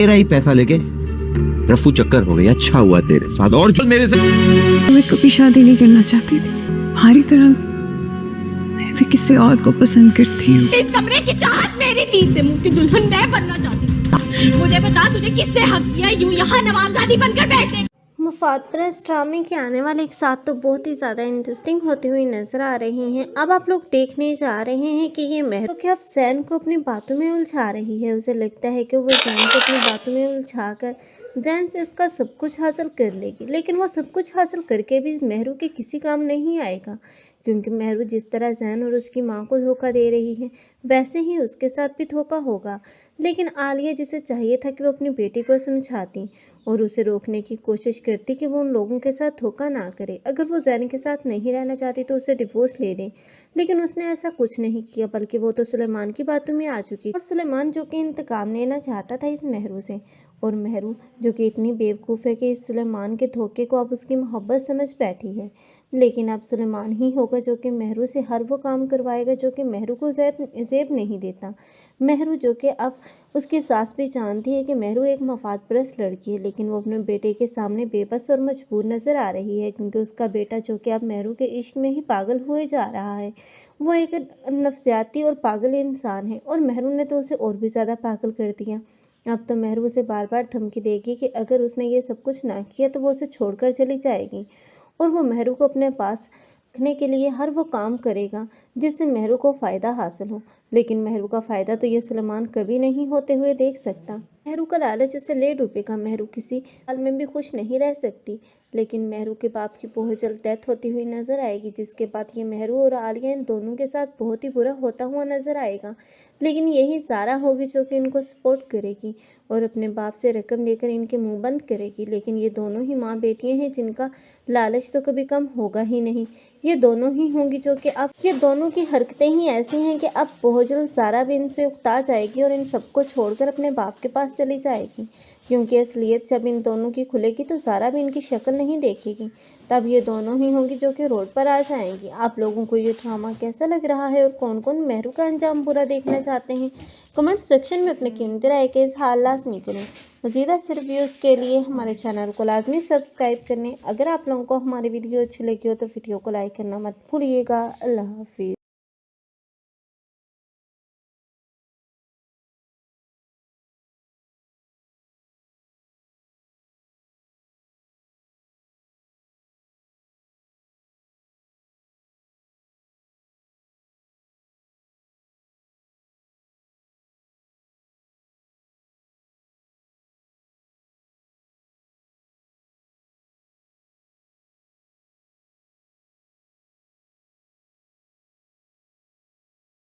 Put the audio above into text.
तेरा ही पैसा लेके रफू चक्कर हो गई। अच्छा हुआ तेरे साथ। और जो मेरे से मैं कभी शादी नहीं करना चाहती थी, हमारी तरह मैं भी किसी और को पसंद करती हूँ। इस कमरे की चाहत मेरी थी, इस मुंह की दुल्हन मैं बनना चाहती थी। मुझे बता तुझे किसने हक दिया यूं यहाँ नवाबजादी बनकर बैठने। मुफाद परस्त ड्रामे के आने वाले एक साथ तो बहुत ही ज़्यादा इंटरेस्टिंग होती हुई नजर आ रही हैं। अब आप लोग देखने जा रहे हैं कि ये महरू कि अब जैन को अपनी बातों में उलझा रही है। उसे लगता है कि वो जैन को अपनी बातों में उलझा कर जैन से उसका सब कुछ हासिल कर लेगी, लेकिन वो सब कुछ हासिल करके भी महरू के किसी काम नहीं आएगा, क्योंकि महरू जिस तरह जैन और उसकी माँ को धोखा दे रही है वैसे ही उसके साथ भी धोखा होगा। लेकिन आलिया जिसे चाहिए था कि वो अपनी बेटी को समझाती और उसे रोकने की कोशिश करती कि वो उन लोगों के साथ धोखा ना करे। अगर वो जैन के साथ नहीं रहना चाहती तो उसे डिवोर्स ले ले, लेकिन उसने ऐसा कुछ नहीं किया, बल्कि वो तो सुलेमान की बातों में आ चुकी। और सुलेमान जो कि इंतकाम लेना चाहता था इस महरू से, और महरू जो कि इतनी बेवकूफ़ है कि इस सुलेमान के धोखे को अब उसकी मोहब्बत समझ बैठी है। लेकिन अब सुलेमान ही होगा जो कि महरू से हर वो काम करवाएगा जो कि महरू को ज़ेब नहीं देता। महरू जो कि अब उसकी सास भी जानती है कि महरू एक मफाद परस्त लड़की है, लेकिन वो अपने बेटे के सामने बेबस और मजबूर नज़र आ रही है, क्योंकि उसका बेटा जो कि अब महरू के इश्क में ही पागल हुए जा रहा है। वो एक नफसियाती और पागल इंसान है, और महरू ने तो उसे और भी ज़्यादा पागल कर दिया। अब तो महरू उसे बार बार धमकी देगी कि अगर उसने ये सब कुछ ना किया तो वो उसे छोड़कर चली जाएगी, और वो महरू को अपने पास रखने के लिए हर वो काम करेगा जिससे महरू को फ़ायदा हासिल हो। लेकिन महरू का फ़ायदा तो ये सुलेमान कभी नहीं होते हुए देख सकता। महरू का लालच उसे ले डूबेगा। महरू किसी हाल में भी खुश नहीं रह सकती। लेकिन महरू के बाप की बहुत जल्द डेथ होती हुई नज़र आएगी, जिसके बाद ये महरू और आलिया इन दोनों के साथ बहुत ही बुरा होता हुआ नज़र आएगा। लेकिन यही सारा होगी जो कि इनको सपोर्ट करेगी और अपने बाप से रकम लेकर इनके मुंह बंद करेगी। लेकिन ये दोनों ही माँ बेटियाँ हैं जिनका लालच तो कभी कम होगा ही नहीं। ये दोनों ही होंगी जो कि अब ये दोनों की हरकतें ही ऐसी हैं कि अब बहुत जल्द सारा भी इनसे उकता जाएगी और इन सबको छोड़कर अपने बाप के पास चली जाएगी, क्योंकि असलियत जब इन दोनों की खुलेगी तो सारा भी इनकी शक्ल नहीं देखेगी। तब ये दोनों ही होंगी जो कि रोड पर आ जाएंगी। आप लोगों को ये ड्रामा कैसा लग रहा है और कौन कौन महरू का अंजाम बुरा देखना चाहते हैं, कमेंट सेक्शन में अपने कीमती राय के इज़हार लाजमी करें। मज़ीद ऐसे रिव्यूज़ के लिए हमारे चैनल को लाजमी सब्सक्राइब करें। अगर आप लोगों को हमारी वीडियो अच्छी लगी हो तो वीडियो को लाइक करना मत भूलिएगा। अल्लाह हाफिज़।